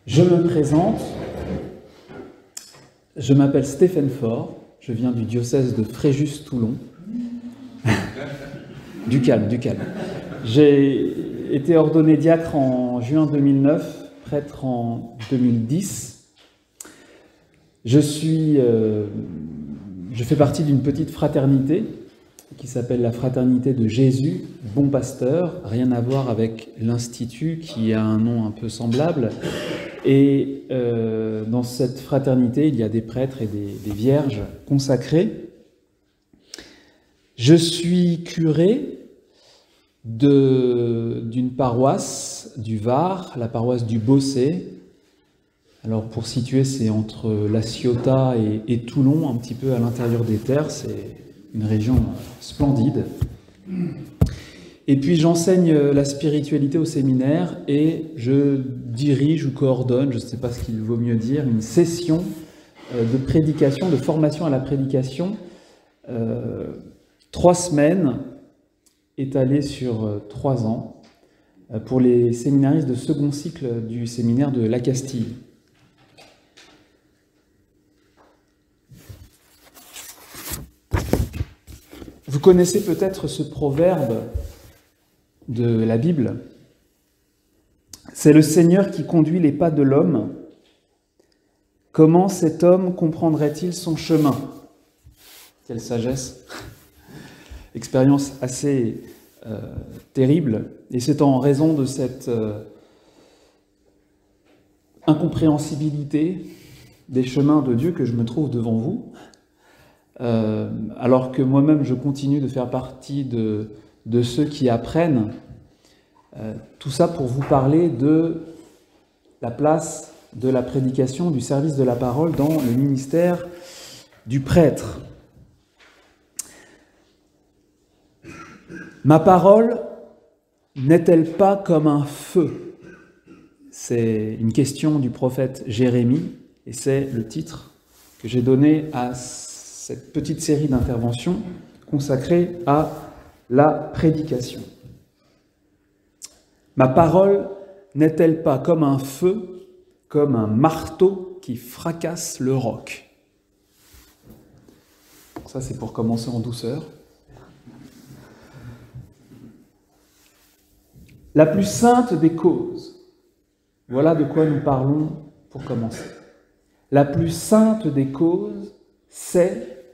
Je me présente, je m'appelle Stéphane Faure, je viens du diocèse de Fréjus-Toulon. Du calme. J'ai été ordonné diacre en juin 2009, prêtre en 2010. Je fais partie d'une petite fraternité qui s'appelle la Fraternité de Jésus, Bon Pasteur, rien à voir avec l'Institut qui a un nom un peu semblable. Et dans cette fraternité, il y a des prêtres et des vierges consacrés. Je suis curé d'une paroisse du Var, la paroisse du Bossé. Alors pour situer, c'est entre La Ciotat et Toulon, un petit peu à l'intérieur des terres. C'est une région splendide. Et puis j'enseigne la spiritualité au séminaire et je dirige ou coordonne, je ne sais pas ce qu'il vaut mieux dire, une session de prédication, de formation à la prédication, 3 semaines étalées sur 3 ans pour les séminaristes de second cycle du séminaire de La Castille. Vous connaissez peut-être ce proverbe de la Bible. C'est le Seigneur qui conduit les pas de l'homme. Comment cet homme comprendrait-il son chemin? Quelle sagesse! Expérience assez terrible. Et c'est en raison de cette incompréhensibilité des chemins de Dieu que je me trouve devant vous. Alors que moi-même je continue de faire partie de ceux qui apprennent, tout ça pour vous parler de la place de la prédication, du service de la parole dans le ministère du prêtre. Ma parole n'est-elle pas comme un feu? C'est une question du prophète Jérémie et c'est le titre que j'ai donné à cette petite série d'interventions consacrée à la prédication. Ma parole n'est-elle pas comme un feu, comme un marteau qui fracasse le roc? Ça, c'est pour commencer en douceur. La plus sainte des causes, voilà de quoi nous parlons pour commencer. La plus sainte des causes, c'est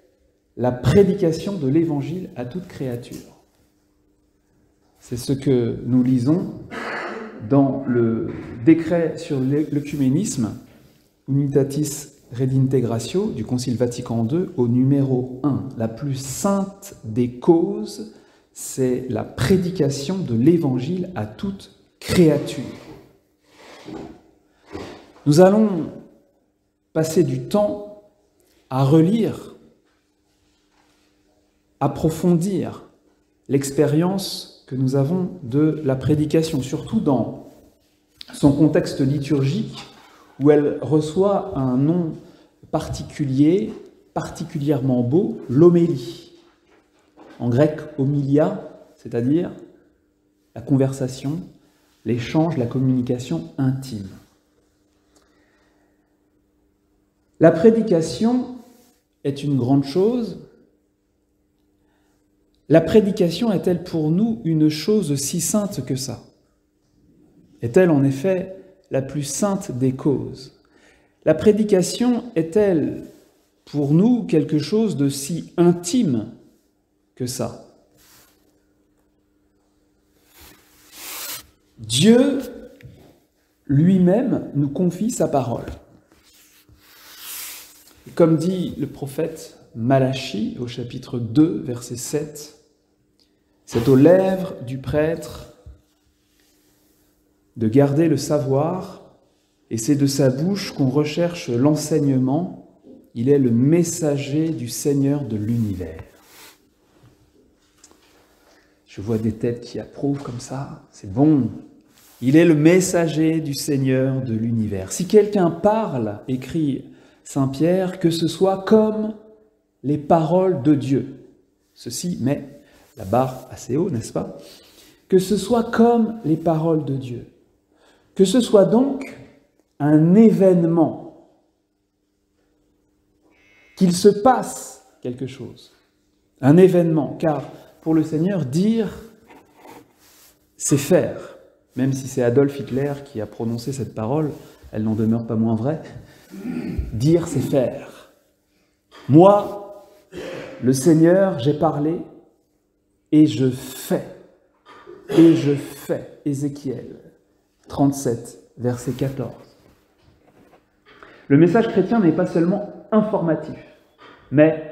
la prédication de l'Évangile à toute créature. C'est ce que nous lisons dans le décret sur l'œcuménisme, Unitatis Redintegratio du Concile Vatican II au numéro 1. La plus sainte des causes, c'est la prédication de l'Évangile à toute créature. Nous allons passer du temps à relire, approfondir l'expérience que nous avons de la prédication, surtout dans son contexte liturgique où elle reçoit un nom particulier, particulièrement beau, l'homélie. En grec, homilia, c'est-à-dire la conversation, l'échange, la communication intime. La prédication est une grande chose. La prédication est-elle pour nous une chose si sainte que ça? Est-elle en effet la plus sainte des causes? La prédication est-elle pour nous quelque chose de si intime que ça? Dieu lui-même nous confie sa parole. Et comme dit le prophète Malachie au chapitre 2, verset 7, c'est aux lèvres du prêtre de garder le savoir, et c'est de sa bouche qu'on recherche l'enseignement. Il est le messager du Seigneur de l'univers. Je vois des têtes qui approuvent comme ça, c'est bon. Il est le messager du Seigneur de l'univers. Si quelqu'un parle, écrit Saint Pierre, que ce soit comme les paroles de Dieu. Ceci met la barre assez haut, n'est-ce pas? Que ce soit comme les paroles de Dieu. Que ce soit donc un événement, qu'il se passe quelque chose, un événement, car pour le Seigneur, dire, c'est faire. Même si c'est Adolf Hitler qui a prononcé cette parole, elle n'en demeure pas moins vraie. Dire, c'est faire. Moi, le Seigneur, j'ai parlé et je fais. Et je fais. Ézéchiel 37, verset 14. Le message chrétien n'est pas seulement informatif, mais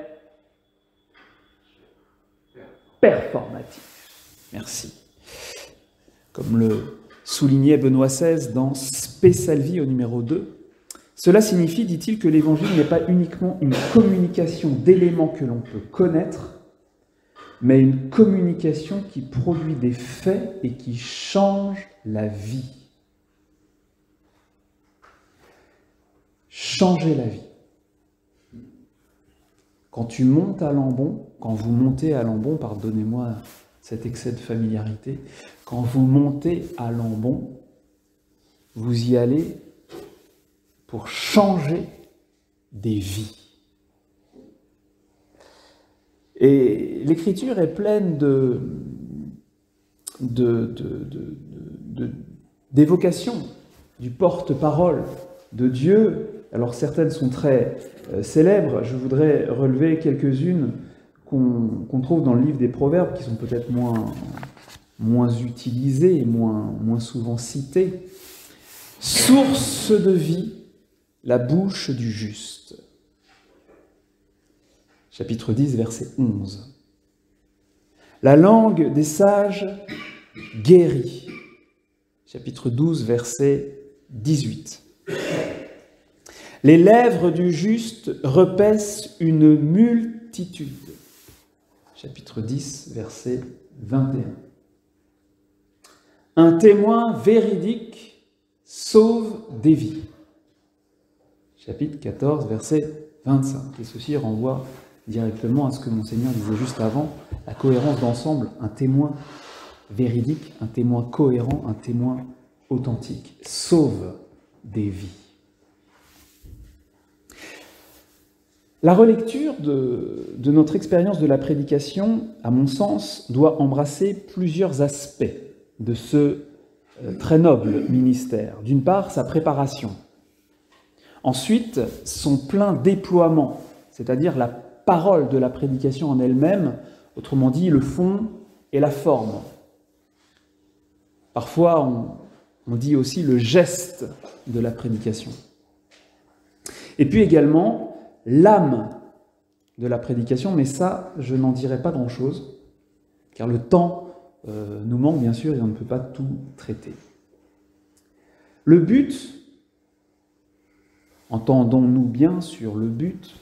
performatif. Merci. Comme le soulignait Benoît XVI dans Spe Salvi au numéro 2, cela signifie, dit-il, que l'évangile n'est pas uniquement une communication d'éléments que l'on peut connaître, mais une communication qui produit des faits et qui change la vie. Changer la vie. Quand tu montes à Lambon, quand vous montez à Lambon, pardonnez-moi cet excès de familiarité, quand vous montez à Lambon, vous y allez pour changer des vies. Et l'Écriture est pleine d'évocations du porte-parole de Dieu. Alors certaines sont très célèbres, je voudrais relever quelques-unes qu'on trouve dans le livre des Proverbes, qui sont peut-être moins utilisées, moins souvent citées. Source de vie, la bouche du juste. Chapitre 10, verset 11. La langue des sages guérit. Chapitre 12, verset 18. Les lèvres du juste repaissent une multitude. Chapitre 10, verset 21. Un témoin véridique sauve des vies. Chapitre 14, verset 25. Et ceci renvoie directement à ce que Monseigneur disait juste avant, la cohérence d'ensemble, un témoin véridique, un témoin cohérent, un témoin authentique, sauve des vies. La relecture de notre expérience de la prédication, à mon sens, doit embrasser plusieurs aspects de ce très noble ministère. D'une part, sa préparation. Ensuite, son plein déploiement, c'est-à-dire la parole de la prédication en elle-même, autrement dit, le fond et la forme. Parfois, on dit aussi le geste de la prédication. Et puis également, l'âme de la prédication, mais ça, je n'en dirai pas grand-chose, car le temps nous manque bien sûr et on ne peut pas tout traiter. Le but, entendons-nous bien sur le but,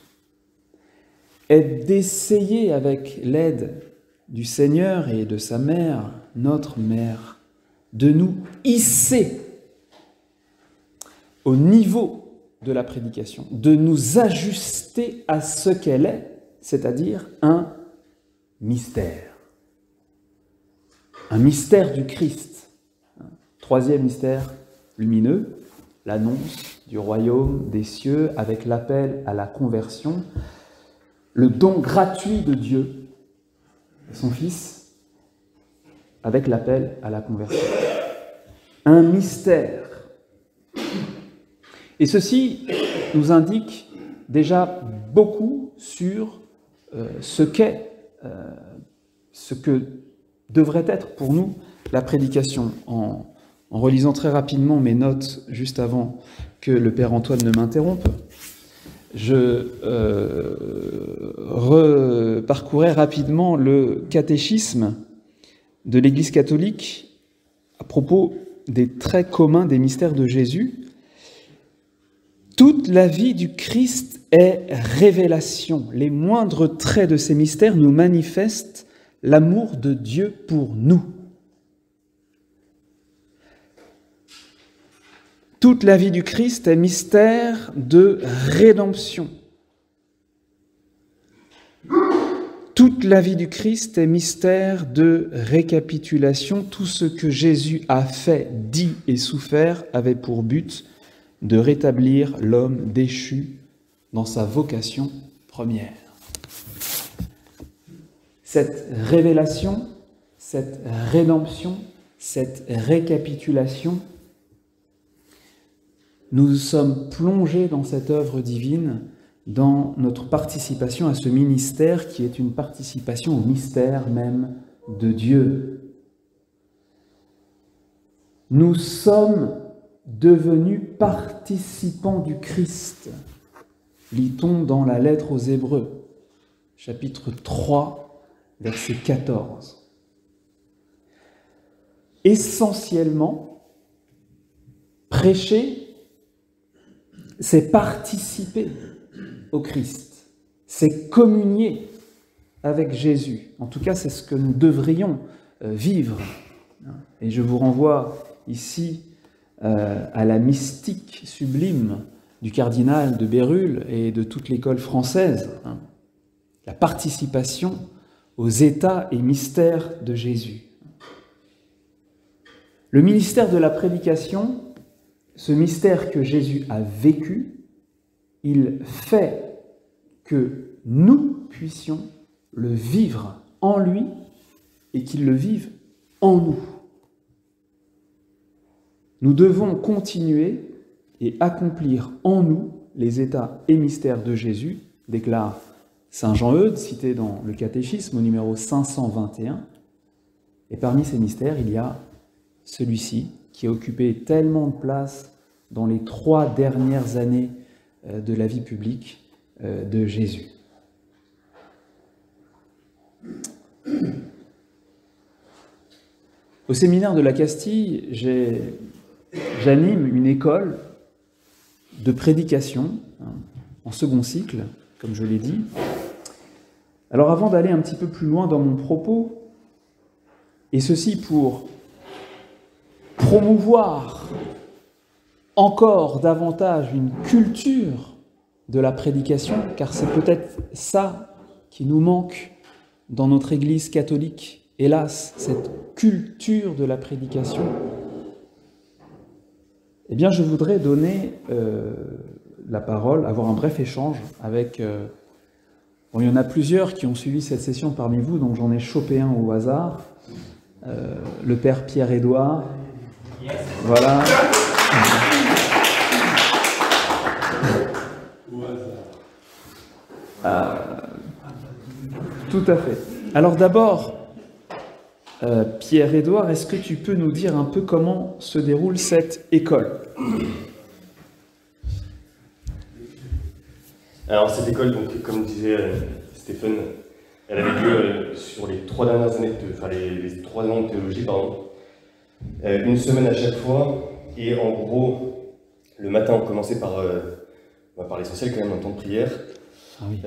est d'essayer avec l'aide du Seigneur et de sa mère, notre mère, de nous hisser au niveau de la prédication, de nous ajuster à ce qu'elle est, c'est-à-dire un mystère. Un mystère du Christ. Troisième mystère lumineux, l'annonce du royaume des cieux avec l'appel à la conversion, le don gratuit de Dieu, son Fils, avec l'appel à la conversion. Un mystère. Et ceci nous indique déjà beaucoup sur ce que devrait être pour nous la prédication. En relisant très rapidement mes notes juste avant que le Père Antoine ne m'interrompe, je reparcourais rapidement le catéchisme de l'Église catholique à propos des traits communs des mystères de Jésus. Toute la vie du Christ est révélation. Les moindres traits de ces mystères nous manifestent l'amour de Dieu pour nous. Toute la vie du Christ est mystère de rédemption. Toute la vie du Christ est mystère de récapitulation. Tout ce que Jésus a fait, dit et souffert avait pour but de rétablir l'homme déchu dans sa vocation première. Cette révélation, cette rédemption, cette récapitulation, nous sommes plongés dans cette œuvre divine, dans notre participation à ce ministère qui est une participation au mystère même de Dieu. Nous sommes devenus participants du Christ, lit-on dans la lettre aux Hébreux, chapitre 3, verset 14. Essentiellement, prêcher, c'est participer au Christ, c'est communier avec Jésus. En tout cas, c'est ce que nous devrions vivre. Et je vous renvoie ici à la mystique sublime du cardinal de Bérulle et de toute l'école française, la participation aux états et mystères de Jésus. Le ministère de la prédication, ce mystère que Jésus a vécu, il fait que nous puissions le vivre en lui et qu'il le vive en nous. Nous devons continuer et accomplir en nous les états et mystères de Jésus, déclare saint Jean-Eudes, cité dans le catéchisme au numéro 521. Et parmi ces mystères, il y a celui-ci qui a occupé tellement de place dans les 3 dernières années de la vie publique de Jésus. Au séminaire de la Castille, j'anime une école de prédication en second cycle, comme je l'ai dit. Alors avant d'aller un petit peu plus loin dans mon propos, et ceci pour promouvoir encore davantage une culture de la prédication, car c'est peut-être ça qui nous manque dans notre Église catholique, hélas, cette culture de la prédication. Eh bien, je voudrais donner la parole, avoir un bref échange avec... Bon, il y en a plusieurs qui ont suivi cette session parmi vous, donc j'en ai chopé un au hasard. Le père Pierre-Édouard. Voilà. Tout à fait. Alors d'abord, Pierre-Édouard, est-ce que tu peux nous dire un peu comment se déroule cette école ? Alors cette école, donc, comme disait Stéphane, elle avait lieu sur les 3 dernières années, les 3 ans de théologie, pardon. Une semaine à chaque fois, et en gros, le matin on commençait par l'essentiel quand même, un temps de prière. Ah oui.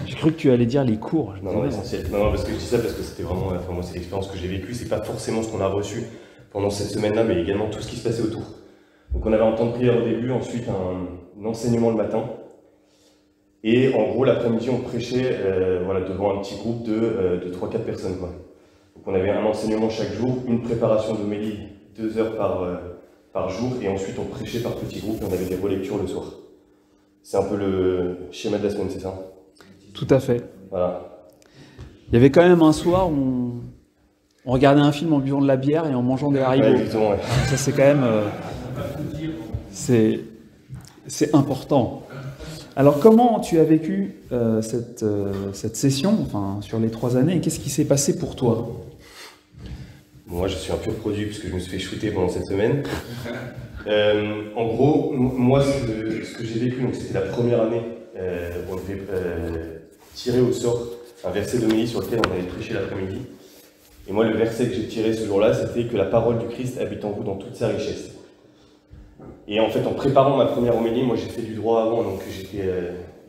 J'ai cru que tu allais dire les cours. Non, l'essentiel. Non, parce que je dis ça parce que c'était vraiment, moi c'est l'expérience que j'ai vécue, c'est pas forcément ce qu'on a reçu pendant cette semaine-là, mais également tout ce qui se passait autour. Donc on avait un temps de prière au début, ensuite un enseignement le matin, et en gros l'après-midi on prêchait devant un petit groupe de 3-4 personnes, quoi. Donc on avait un enseignement chaque jour, une préparation d'homélie 2 heures par jour, et ensuite on prêchait par petits groupes et on avait des relectures le soir. C'est un peu le schéma de la semaine, c'est ça? Tout à fait. Voilà. Il y avait quand même un soir où on regardait un film en buvant de la bière et en mangeant des haricots. Ouais, exactement, ouais. Ça c'est quand même... c'est important. Alors comment tu as vécu cette session, enfin sur les 3 années, et qu'est-ce qui s'est passé pour toi? Moi je suis un pur produit puisque je me suis fait shooter pendant cette semaine. En gros, moi ce que j'ai vécu, donc c'était la première année où on devait tirer au sort un verset d'homélie sur lequel on avait prêché l'après-midi. Et moi le verset que j'ai tiré ce jour-là, c'était que la parole du Christ habite en vous dans toute sa richesse. Et en fait, en préparant ma première homélie, moi j'ai fait du droit avant, donc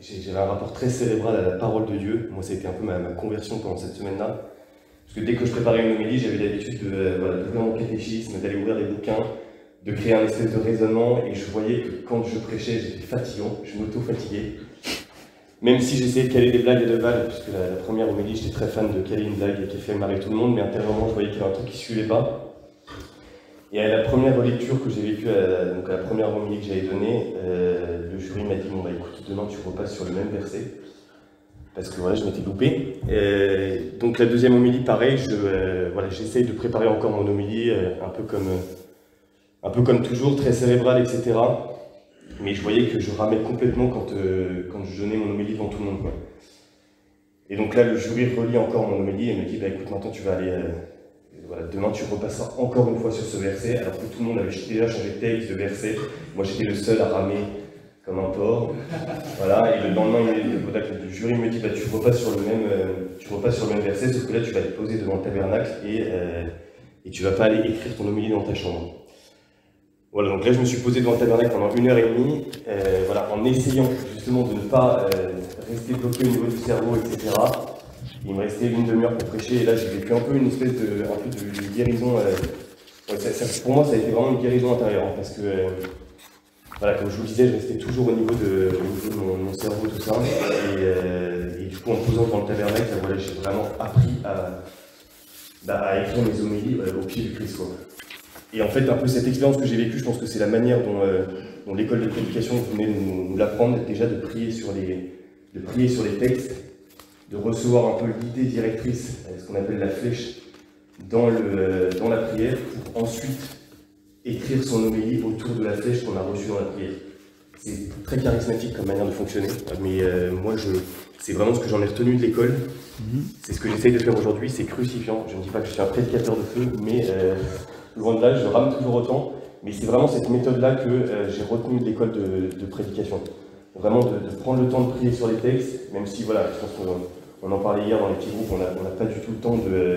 j'avais un rapport très cérébral à la parole de Dieu. Moi, ça a été un peu ma conversion pendant cette semaine-là. Parce que dès que je préparais une homélie, j'avais l'habitude d'ouvrir mon catéchisme, d'aller ouvrir les bouquins, de créer un espèce de raisonnement, et je voyais que quand je prêchais, j'étais fatigant, je m'auto-fatiguais. Même si j'essayais de caler des blagues et de vannes, puisque la première homélie, j'étais très fan de caler une blague qui a fait marrer tout le monde, mais intérieurement, je voyais qu'il y avait un truc qui ne suivait pas. Et à la première lecture que j'ai vécue, donc à la première homilie que j'avais donnée, le jury m'a dit bon bah écoute, demain tu repasses sur le même verset, parce que voilà, je m'étais loupé. Donc la deuxième homilie, pareil, voilà, j'essaye de préparer encore mon homilie, un peu comme toujours, très cérébrale, etc. Mais je voyais que je ramais complètement quand je donnais mon homilie devant tout le monde, quoi. Et donc là, le jury relit encore mon homilie et me dit bah écoute, maintenant tu vas aller... Voilà, demain tu repasseras encore une fois sur ce verset, alors que tout le monde avait déjà changé de texte, de verset. Moi j'étais le seul à ramer comme un porc. Voilà, et le lendemain, le jury me dit bah, tu repasses sur le même verset, sauf que là tu vas te poser devant le tabernacle et tu vas pas aller écrire ton homilie dans ta chambre. Voilà, donc là je me suis posé devant le tabernacle pendant 1h30, voilà, en essayant justement de ne pas rester bloqué au niveau du cerveau, etc. Il me restait une demi-heure pour prêcher, et là j'ai vécu un peu une espèce de guérison. Pour moi, ça a été vraiment une guérison intérieure, parce que, voilà, comme je vous le disais, je restais toujours au niveau de mon cerveau, tout ça. Et du coup, en me posant devant le tabernacle, voilà, j'ai vraiment appris à écrire mes homélies au pied du Christ, quoi. Et en fait, un peu cette expérience que j'ai vécue, je pense que c'est la manière dont l'école de prédication venait nous l'apprendre, déjà de prier sur les textes, de recevoir un peu l'idée directrice, ce qu'on appelle la flèche, dans la prière, pour ensuite écrire son homélie autour de la flèche qu'on a reçue dans la prière. C'est très charismatique comme manière de fonctionner, mais moi, c'est vraiment ce que j'en ai retenu de l'école. C'est ce que j'essaye de faire aujourd'hui, c'est crucifiant. Je ne dis pas que je suis un prédicateur de feu, mais loin de là, je rame toujours autant. Mais c'est vraiment cette méthode-là que j'ai retenue de l'école de prédication. Vraiment de prendre le temps de prier sur les textes, même si, voilà, je pense qu'on en parlait hier dans les petits groupes, on n'a pas du tout le temps de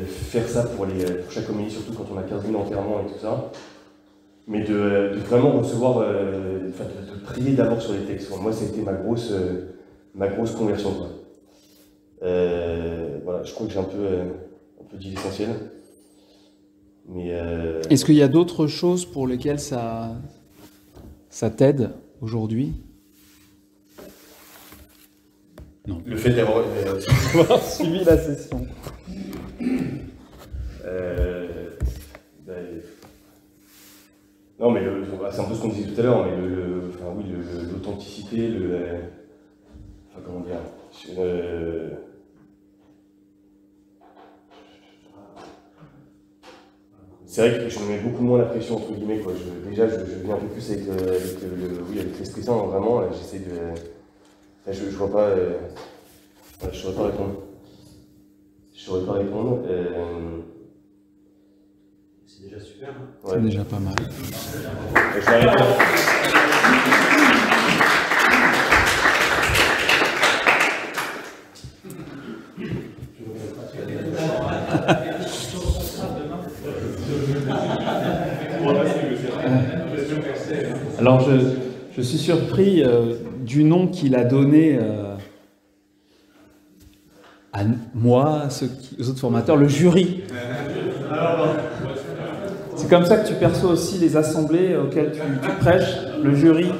faire ça pour chaque homélie, surtout quand on a 15 000 enterrements et tout ça. Mais de vraiment recevoir, de prier d'abord sur les textes. Moi, ça a été ma grosse conversion, quoi. Voilà, je crois que j'ai un peu dit l'essentiel. Mais est-ce qu'il y a d'autres choses pour lesquelles ça t'aide aujourd'hui? Non. Le fait d'avoir suivi la session. Non, mais c'est un peu ce qu'on disait tout à l'heure, mais l'authenticité, comment dire, c'est vrai que je me mets beaucoup moins la pression, entre guillemets, quoi. Déjà, je viens un peu plus avec l'Esprit Saint, vraiment, j'essaie de... Je vois pas... je saurais pas répondre. C'est déjà super, hein. C'est déjà pas mal. Je vais arrêter là. Alors je suis surpris du nom qu'il a donné à moi, aux autres formateurs, le jury. C'est comme ça que tu perçois aussi les assemblées auxquelles tu prêches, le jury.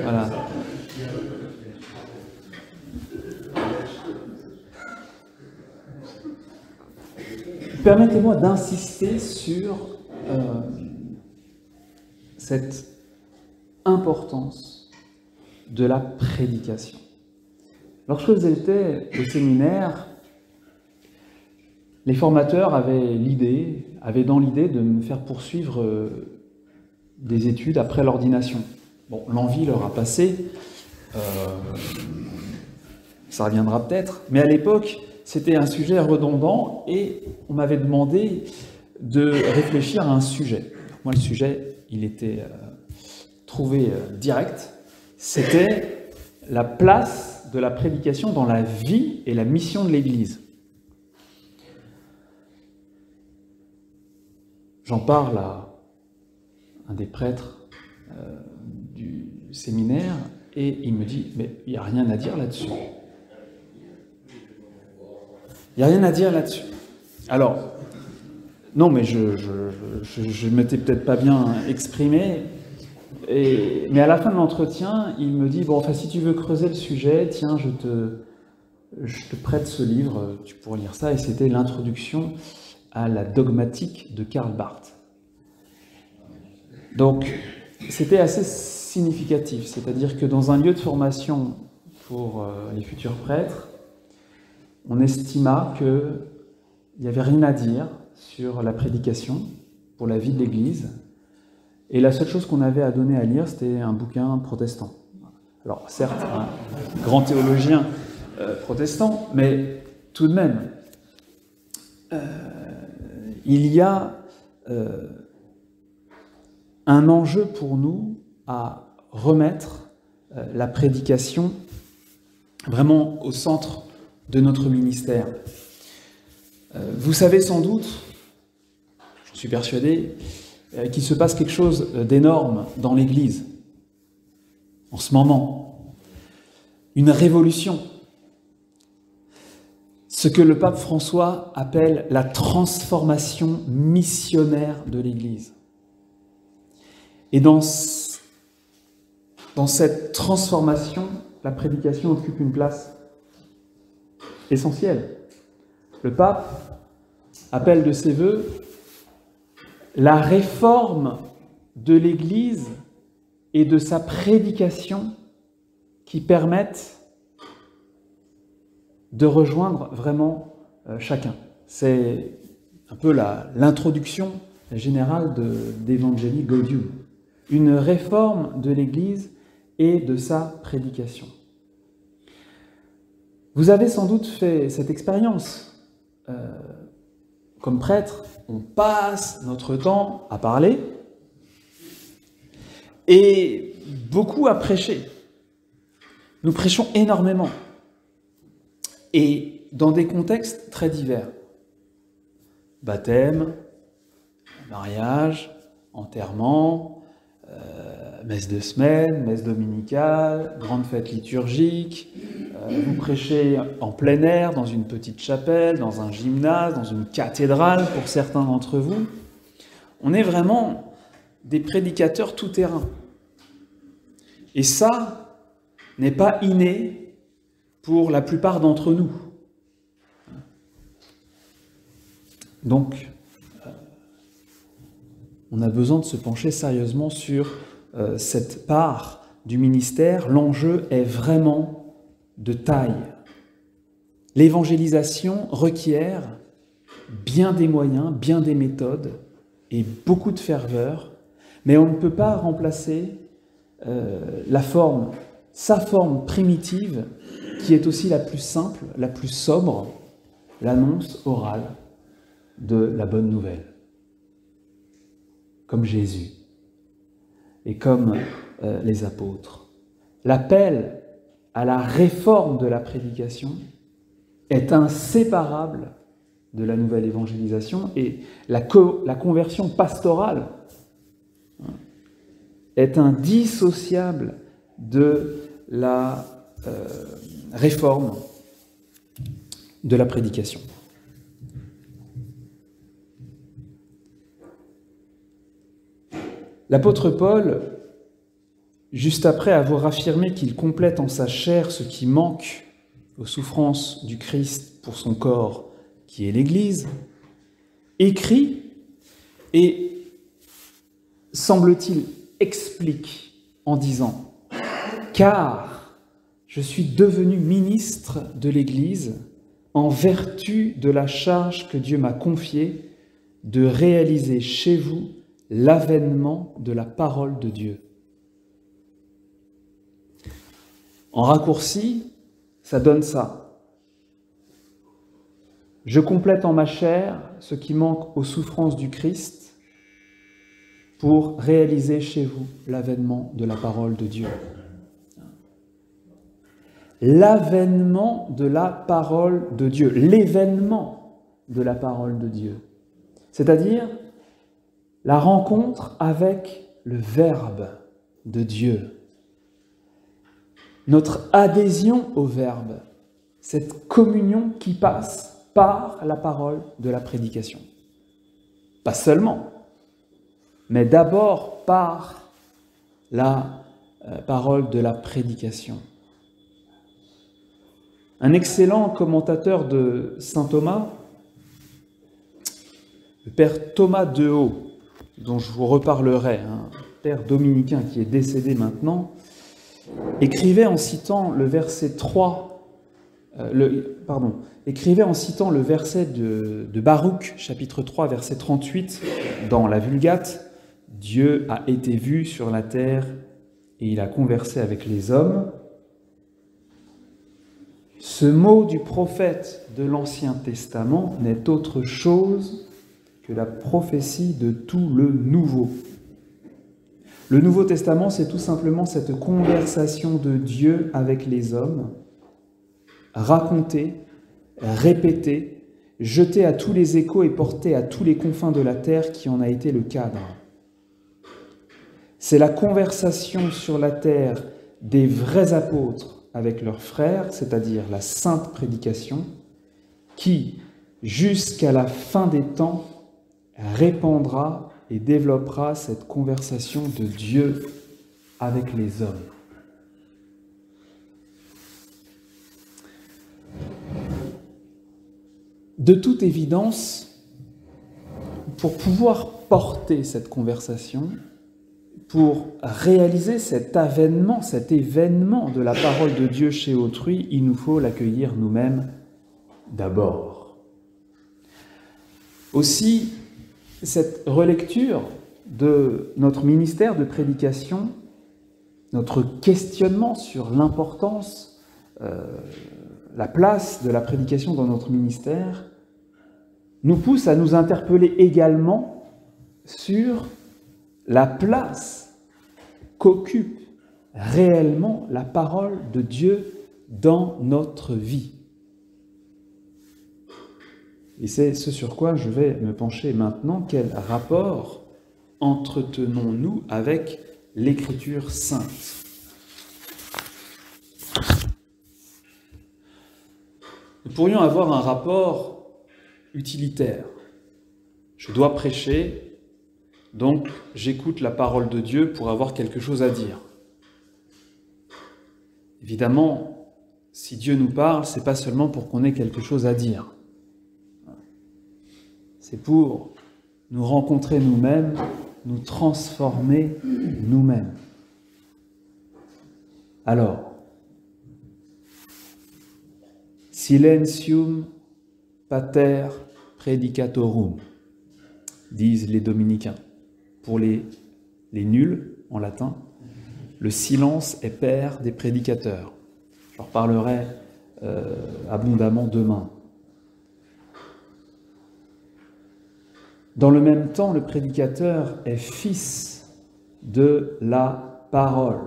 Voilà. Permettez-moi d'insister sur cette importance de la prédication. Lorsque j'étais au séminaire, les formateurs avaient dans l'idée de me faire poursuivre des études après l'ordination. Bon, l'envie leur a passé, ça reviendra peut-être, mais à l'époque, c'était un sujet redondant et on m'avait demandé de réfléchir à un sujet. Moi, le sujet, il était trouvé direct, c'était la place de la prédication dans la vie et la mission de l'Église. J'en parle à un des prêtres du séminaire et il me dit « mais il n'y a rien à dire là-dessus ». Il n'y a rien à dire là-dessus. Alors, non, mais je ne m'étais peut-être pas bien exprimé, mais à la fin de l'entretien, il me dit, bon, enfin, si tu veux creuser le sujet, tiens, je te prête ce livre, tu pourrais lire ça, et c'était l'introduction à la dogmatique de Karl Barth. Donc, c'était assez significatif, c'est-à-dire que dans un lieu de formation pour les futurs prêtres, on estima qu'il n'y avait rien à dire sur la prédication pour la vie de l'Église, et la seule chose qu'on avait à donner à lire, c'était un bouquin protestant. Alors, certes, un grand théologien protestant, mais tout de même, il y a un enjeu pour nous à remettre la prédication vraiment au centre de notre ministère. Vous savez sans doute, je suis persuadé, qu'il se passe quelque chose d'énorme dans l'Église en ce moment. Une révolution. Ce que le pape François appelle la transformation missionnaire de l'Église. Et dans cette transformation, la prédication occupe une place essentielle. Le pape appelle de ses vœux la réforme de l'Église et de sa prédication qui permettent de rejoindre vraiment chacun. C'est un peu l'introduction générale d'Evangelii Gaudium. Une réforme de l'Église et de sa prédication. Vous avez sans doute fait cette expérience. Comme prêtre, on passe notre temps à parler et beaucoup à prêcher. Nous prêchons énormément et dans des contextes très divers. Baptême, mariage, enterrement, messe de semaine, messe dominicale, grande fête liturgique, vous prêchez en plein air, dans une petite chapelle, dans un gymnase, dans une cathédrale pour certains d'entre vous. On est vraiment des prédicateurs tout-terrain. Et ça n'est pas inné pour la plupart d'entre nous. Donc, on a besoin de se pencher sérieusement sur cette part du ministère. L'enjeu est vraiment de taille. L'évangélisation requiert bien des moyens, bien des méthodes et beaucoup de ferveur, mais on ne peut pas remplacer sa forme primitive, qui est aussi la plus simple, la plus sobre, l'annonce orale de la bonne nouvelle. Comme Jésus et comme les apôtres. L'appel à la réforme de la prédication est inséparable de la nouvelle évangélisation et la conversion pastorale est indissociable de la réforme de la prédication. L'apôtre Paul, juste après avoir affirmé qu'il complète en sa chair ce qui manque aux souffrances du Christ pour son corps, qui est l'Église, écrit et, semble-t-il, explique en disant « Car je suis devenu ministre de l'Église en vertu de la charge que Dieu m'a confiée de réaliser chez vous l'avènement de la parole de Dieu. » En raccourci, ça donne ça. Je complète en ma chair ce qui manque aux souffrances du Christ pour réaliser chez vous l'avènement de la parole de Dieu. L'avènement de la parole de Dieu, l'événement de la parole de Dieu. C'est-à-dire la rencontre avec le Verbe de Dieu. Notre adhésion au Verbe, cette communion qui passe par la parole de la prédication. Pas seulement, mais d'abord par la parole de la prédication. Un excellent commentateur de saint Thomas Le père Thomas Dehaut, dont je vous reparlerai, un père dominicain qui est décédé maintenant, écrivait en citant le verset 3, écrivait en citant le verset de Baruch, chapitre 3, verset 38, dans la Vulgate, « Dieu a été vu sur la terre et il a conversé avec les hommes ». Ce mot du prophète de l'Ancien Testament n'est autre chose que la prophétie de tout le Nouveau. Le Nouveau Testament, c'est tout simplement cette conversation de Dieu avec les hommes, racontée, répétée, jetée à tous les échos et portée à tous les confins de la terre qui en a été le cadre. C'est la conversation sur la terre des vrais apôtres avec leurs frères, c'est-à-dire la sainte prédication, qui, jusqu'à la fin des temps, répandra et développera cette conversation de Dieu avec les hommes. De toute évidence, pour pouvoir porter cette conversation, pour réaliser cet événement de la parole de Dieu chez autrui, il nous faut l'accueillir nous-mêmes d'abord. Aussi, cette relecture de notre ministère de prédication, notre questionnement sur l'importance, la place de la prédication dans notre ministère, nous pousse à nous interpeller également sur la place qu'occupe réellement la parole de Dieu dans notre vie. Et c'est ce sur quoi je vais me pencher maintenant. Quel rapport entretenons-nous avec l'Écriture sainte ? Nous pourrions avoir un rapport utilitaire. Je dois prêcher, donc j'écoute la parole de Dieu pour avoir quelque chose à dire. Évidemment, si Dieu nous parle, c'est pas seulement pour qu'on ait quelque chose à dire. C'est pour nous rencontrer nous-mêmes, nous transformer nous-mêmes. Alors, silentium pater predicatorum, disent les dominicains. Pour les nuls, en latin, le silence est père des prédicateurs. Je leur parlerai abondamment demain. Dans le même temps, le prédicateur est fils de la parole,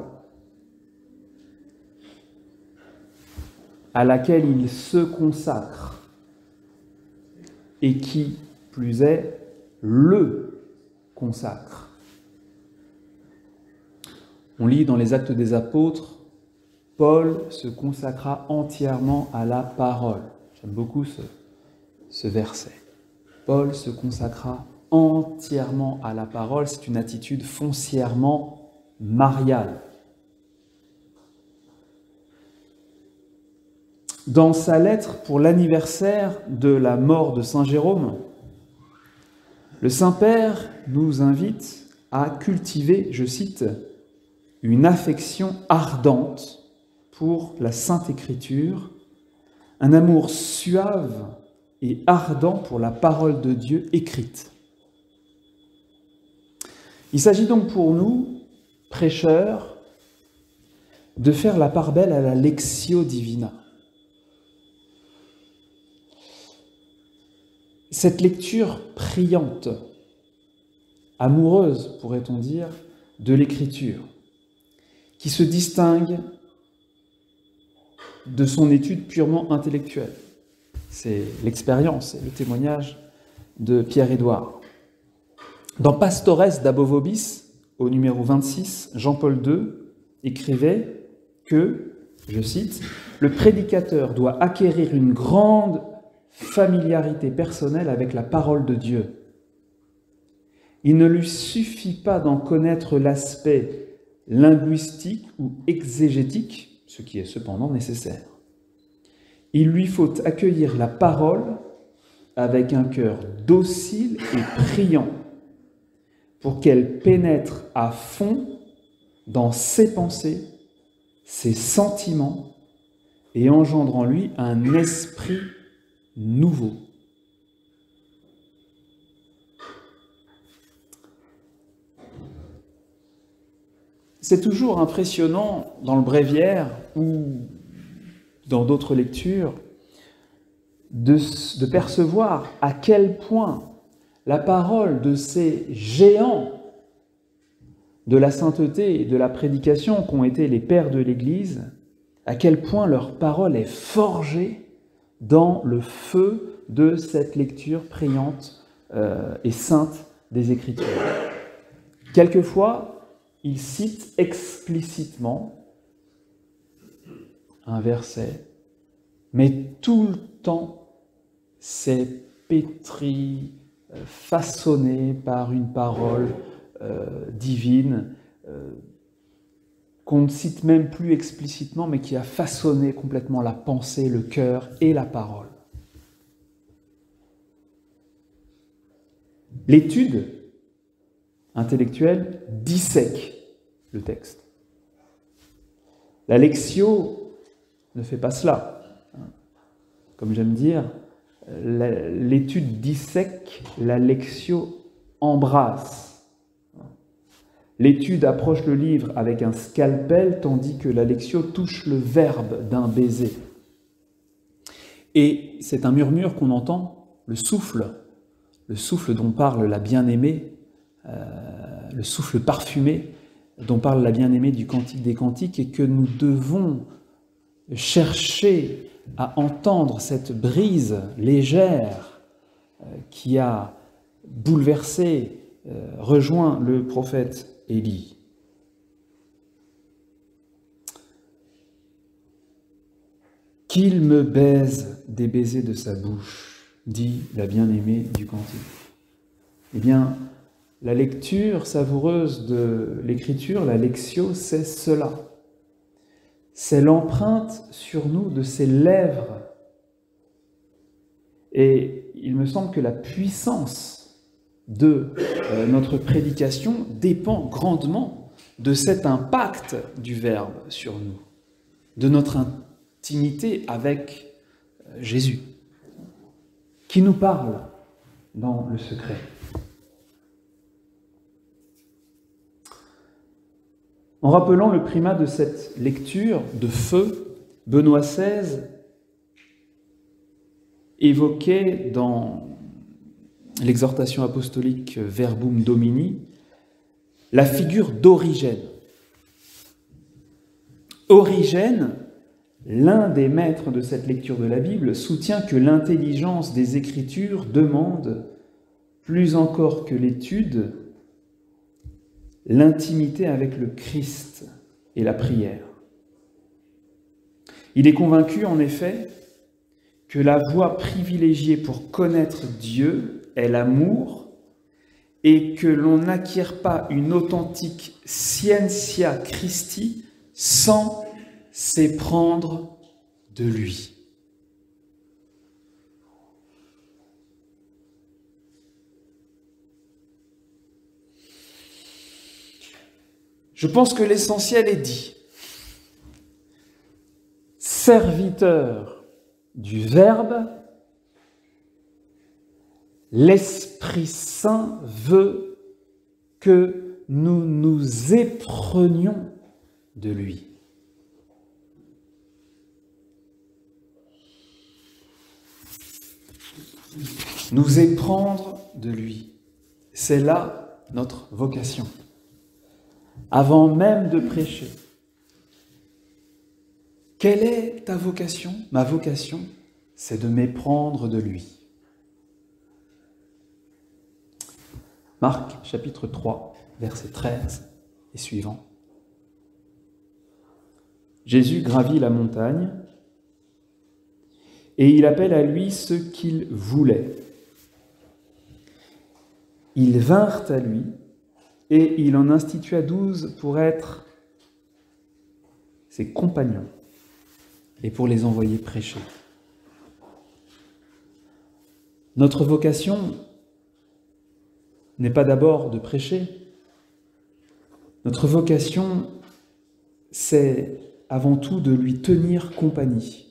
à laquelle il se consacre, et qui, plus est, le consacre. On lit dans les Actes des Apôtres, Paul se consacra entièrement à la parole. J'aime beaucoup ce verset. Paul se consacra entièrement à la parole. C'est une attitude foncièrement mariale. Dans sa lettre pour l'anniversaire de la mort de Saint Jérôme, le Saint-Père nous invite à cultiver, je cite, une affection ardente pour la Sainte Écriture, un amour suave et ardent pour la parole de Dieu écrite. Il s'agit donc pour nous, prêcheurs, de faire la part belle à la Lectio Divina. Cette lecture priante, amoureuse, pourrait-on dire, de l'Écriture, qui se distingue de son étude purement intellectuelle. C'est l'expérience et le témoignage de Pierre-Édouard. Dans Pastores d'Abo Vobis, au numéro 26, Jean-Paul II écrivait que, je cite, « Le prédicateur doit acquérir une grande familiarité personnelle avec la parole de Dieu. Il ne lui suffit pas d'en connaître l'aspect linguistique ou exégétique, ce qui est cependant nécessaire. Il lui faut accueillir la parole avec un cœur docile et priant, pour qu'elle pénètre à fond dans ses pensées, ses sentiments, et engendre en lui un esprit nouveau. C'est toujours impressionnant dans le Bréviaire ou dans d'autres lectures de percevoir à quel point la parole de ces géants de la sainteté et de la prédication qu'ont été les pères de l'Église, à quel point leur parole est forgée dans le feu de cette lecture priante et sainte des Écritures. Quelquefois, ils citent explicitement un verset, mais tout le temps, c'est pétri, façonné par une parole divine, qu'on ne cite même plus explicitement, mais qui a façonné complètement la pensée, le cœur et la parole. L'étude intellectuelle dissèque le texte. La lectio ne fait pas cela. Comme j'aime dire, l'étude dissèque, la lectio embrasse. L'étude approche le livre avec un scalpel, tandis que la lectio touche le verbe d'un baiser. Et c'est un murmure qu'on entend, le souffle dont parle la bien-aimée, le souffle parfumé dont parle la bien-aimée du Cantique des Cantiques, et que nous devons chercher à entendre cette brise légère qui a bouleversé, rejoint le prophète Élie. Qu'il me baise des baisers de sa bouche, dit la bien-aimée du Cantique. Eh bien, la lecture savoureuse de l'Écriture, la lectio, c'est cela. C'est l'empreinte sur nous de ses lèvres. Et il me semble que la puissance de notre prédication dépend grandement de cet impact du Verbe sur nous, de notre intimité avec Jésus, qui nous parle dans le secret. En rappelant le primat de cette lecture de feu, Benoît XVI évoquait dans l'exhortation apostolique Verbum Domini la figure d'Origène. Origène, l'un des maîtres de cette lecture de la Bible, soutient que l'intelligence des Écritures demande, plus encore que l'étude, l'intimité avec le Christ et la prière. Il est convaincu, en effet, que la voie privilégiée pour connaître Dieu est l'amour, et que l'on n'acquiert pas une authentique scientia Christi sans s'éprendre de lui. Je pense que l'essentiel est dit. Serviteur du Verbe, l'Esprit Saint veut que nous nous éprenions de lui. Nous éprendre de lui. C'est là notre vocation. Avant même de prêcher. Quelle est ta vocation ? Ma vocation, c'est de m'éprendre de lui. Marc, chapitre 3, verset 13 et suivant. Jésus gravit la montagne et il appelle à lui ceux qu'il voulait. Ils vinrent à lui et il en institua 12 pour être ses compagnons et pour les envoyer prêcher. Notre vocation n'est pas d'abord de prêcher. Notre vocation, c'est avant tout de lui tenir compagnie.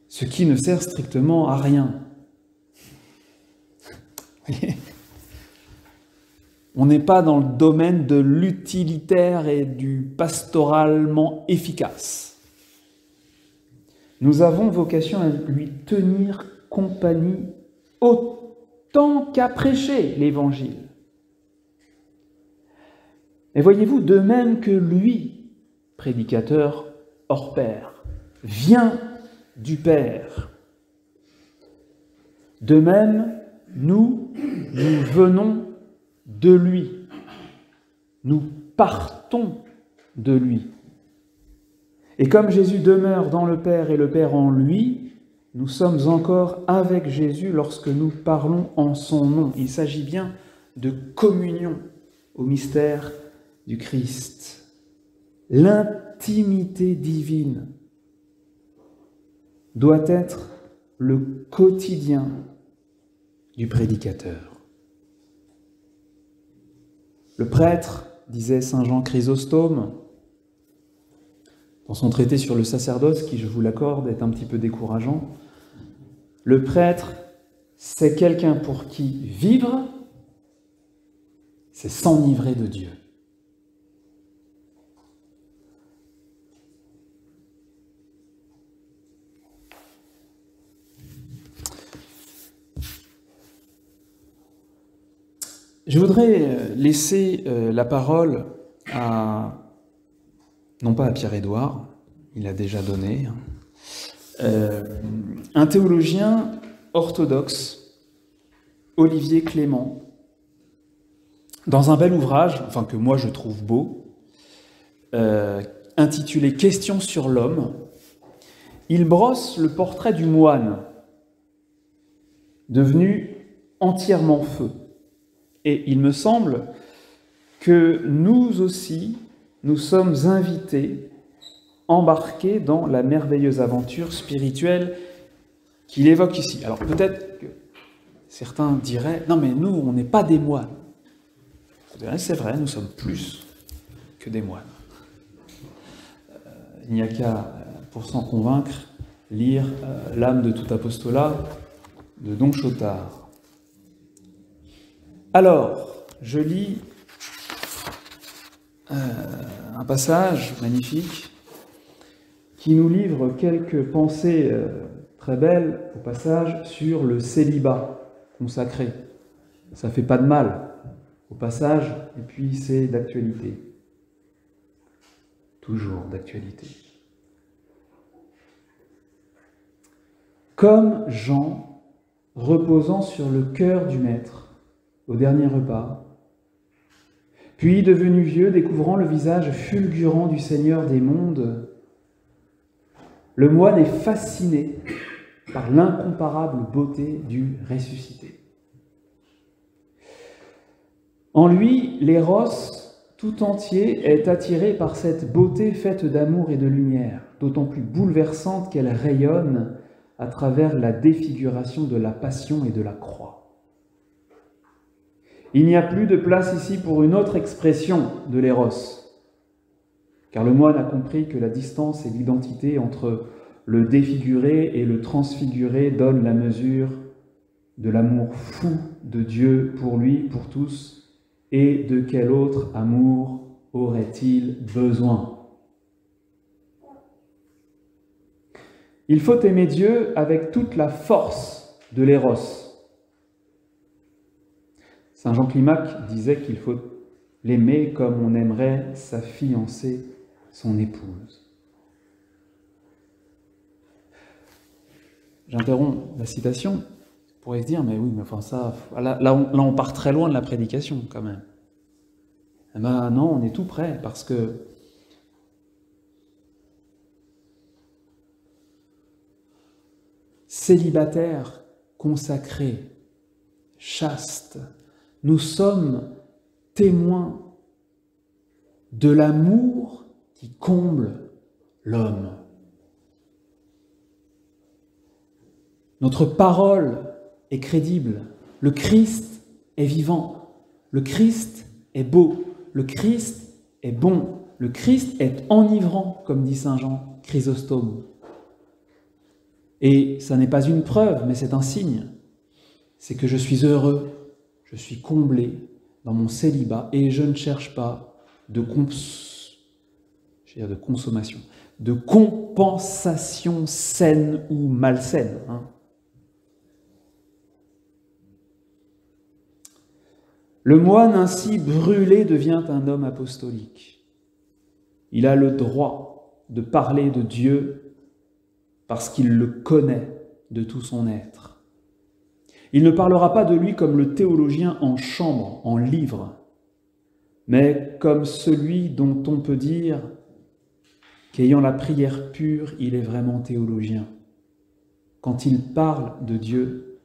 Ce qui ne sert strictement à rien. On n'est pas dans le domaine de l'utilitaire et du pastoralement efficace. Nous avons vocation à lui tenir compagnie autant qu'à prêcher l'Évangile. Et voyez-vous, de même que lui, prédicateur hors pair, vient du Père, de même, nous venons de lui. Nous partons de lui. Et comme Jésus demeure dans le Père et le Père en lui, nous sommes encore avec Jésus lorsque nous parlons en son nom. Il s'agit bien de communion au mystère du Christ. L'intimité divine doit être le quotidien du prédicateur. Le prêtre, disait saint Jean Chrysostome, dans son traité sur le sacerdoce, qui, je vous l'accorde, est un petit peu décourageant, le prêtre, c'est quelqu'un pour qui vivre, c'est s'enivrer de Dieu. Je voudrais laisser la parole à, non pas à Pierre-Édouard, il l'a déjà donné, un théologien orthodoxe, Olivier Clément, dans un bel ouvrage, enfin que moi je trouve beau, intitulé « Questions sur l'homme », il brosse le portrait du moine, devenu entièrement feu. Et il me semble que nous aussi, nous sommes invités, embarqués dans la merveilleuse aventure spirituelle qu'il évoque ici. Alors peut-être que certains diraient « Non mais nous, on n'est pas des moines ». C'est vrai, nous sommes plus que des moines. Il n'y a qu'à, pour s'en convaincre, lire « L'âme de tout apostolat » de Don Chotard. Alors, je lis un passage magnifique qui nous livre quelques pensées très belles au passage sur le célibat consacré. Ça fait pas de mal au passage, et puis c'est d'actualité. Toujours d'actualité. Comme Jean, reposant sur le cœur du Maître, au dernier repas, puis, devenu vieux, découvrant le visage fulgurant du Seigneur des mondes, le moine est fasciné par l'incomparable beauté du ressuscité. En lui, l'éros tout entier est attiré par cette beauté faite d'amour et de lumière, d'autant plus bouleversante qu'elle rayonne à travers la défiguration de la passion et de la croix. Il n'y a plus de place ici pour une autre expression de l'éros, car le moine a compris que la distance et l'identité entre le défiguré et le transfiguré donnent la mesure de l'amour fou de Dieu pour lui, pour tous, et de quel autre amour aurait-il besoin? Il faut aimer Dieu avec toute la force de l'éros. Saint Jean Climac disait qu'il faut l'aimer comme on aimerait sa fiancée, son épouse. J'interromps la citation. On pourrait se dire, mais oui, mais enfin ça, là on part très loin de la prédication quand même. Eh ben non, on est tout près, parce que célibataire, consacré, chaste, nous sommes témoins de l'amour qui comble l'homme. Notre parole est crédible. Le Christ est vivant. Le Christ est beau. Le Christ est bon. Le Christ est enivrant, comme dit saint Jean Chrysostome. Et ça n'est pas une preuve, mais c'est un signe. C'est que je suis heureux, je suis comblé dans mon célibat et je ne cherche pas de consommation, de compensation saine ou malsaine. Le moine ainsi brûlé devient un homme apostolique. Il a le droit de parler de Dieu parce qu'il le connaît de tout son être. Il ne parlera pas de lui comme le théologien en chambre, en livre, mais comme celui dont on peut dire qu'ayant la prière pure, il est vraiment théologien. Quand il parle de Dieu,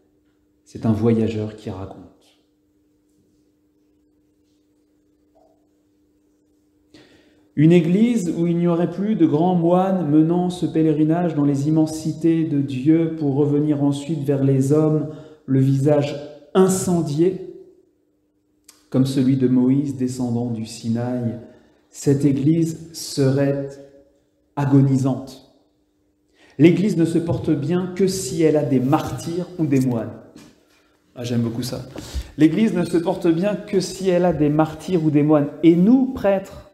c'est un voyageur qui raconte. Une église où il n'y aurait plus de grands moines menant ce pèlerinage dans les immensités de Dieu pour revenir ensuite vers les hommes, le visage incendié, comme celui de Moïse descendant du Sinaï, cette église serait agonisante. L'église ne se porte bien que si elle a des martyrs ou des moines. Ah, j'aime beaucoup ça. L'église ne se porte bien que si elle a des martyrs ou des moines. Et nous, prêtres,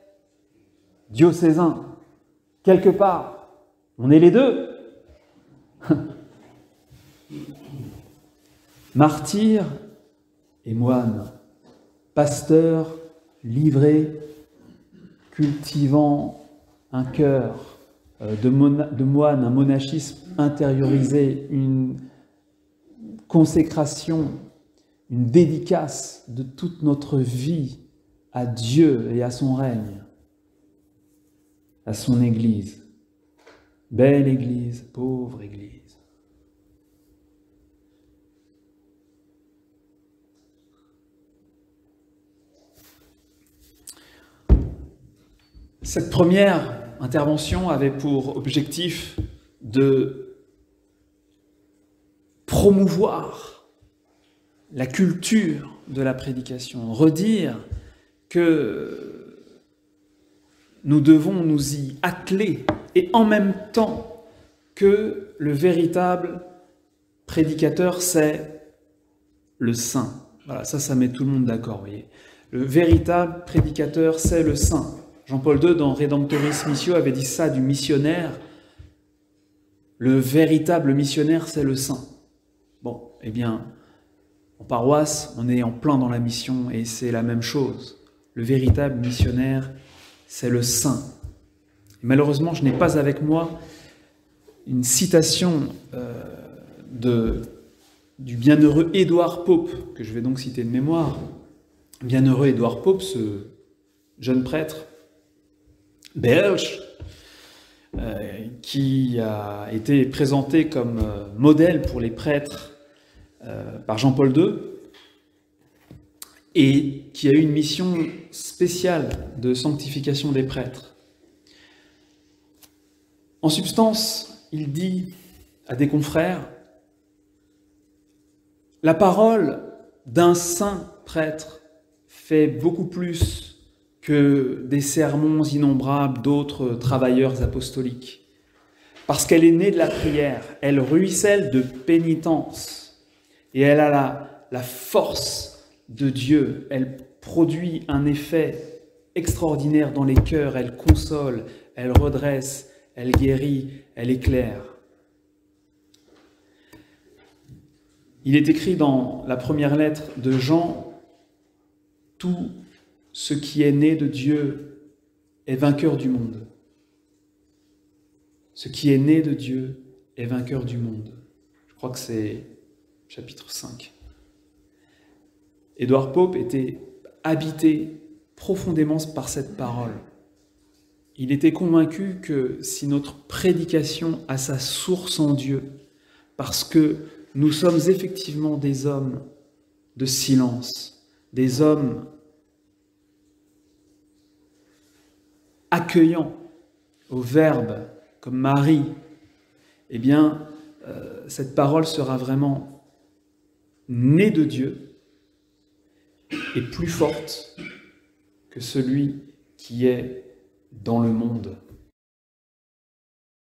diocésains, quelque part, on est les deux. Martyrs et moines, pasteurs livrés, cultivant un cœur de moine, un monachisme intériorisé, une consécration, une dédicace de toute notre vie à Dieu et à son règne, à son Église. Belle Église, pauvre Église. Cette première intervention avait pour objectif de promouvoir la culture de la prédication, redire que nous devons nous y atteler et en même temps que le véritable prédicateur, c'est le saint. Voilà, ça met tout le monde d'accord, vous voyez. Le véritable prédicateur, c'est le saint. Jean-Paul II, dans Redemptoris Missio, avait dit ça du missionnaire. Le véritable missionnaire, c'est le saint. Bon, eh bien, en paroisse, on est en plein dans la mission et c'est la même chose. Le véritable missionnaire, c'est le saint. Et malheureusement, je n'ai pas avec moi une citation du bienheureux Édouard Pope, que je vais donc citer de mémoire. Bienheureux Édouard Pope, ce jeune prêtre belge, qui a été présenté comme modèle pour les prêtres par Jean-Paul II, et qui a eu une mission spéciale de sanctification des prêtres. En substance, il dit à des confrères, la parole d'un saint prêtre fait beaucoup plus que des sermons innombrables d'autres travailleurs apostoliques. Parce qu'elle est née de la prière, elle ruisselle de pénitence, et elle a la force de Dieu, elle produit un effet extraordinaire dans les cœurs, elle console, elle redresse, elle guérit, elle éclaire. Il est écrit dans la première lettre de Jean, tout ce qui est né de Dieu est vainqueur du monde. Ce qui est né de Dieu est vainqueur du monde. Je crois que c'est chapitre 5. Édouard Pope était habité profondément par cette parole. Il était convaincu que si notre prédication a sa source en Dieu, parce que nous sommes effectivement des hommes de silence, des hommes accueillant au Verbe, comme Marie, eh bien, cette parole sera vraiment née de Dieu et plus forte que celui qui est dans le monde.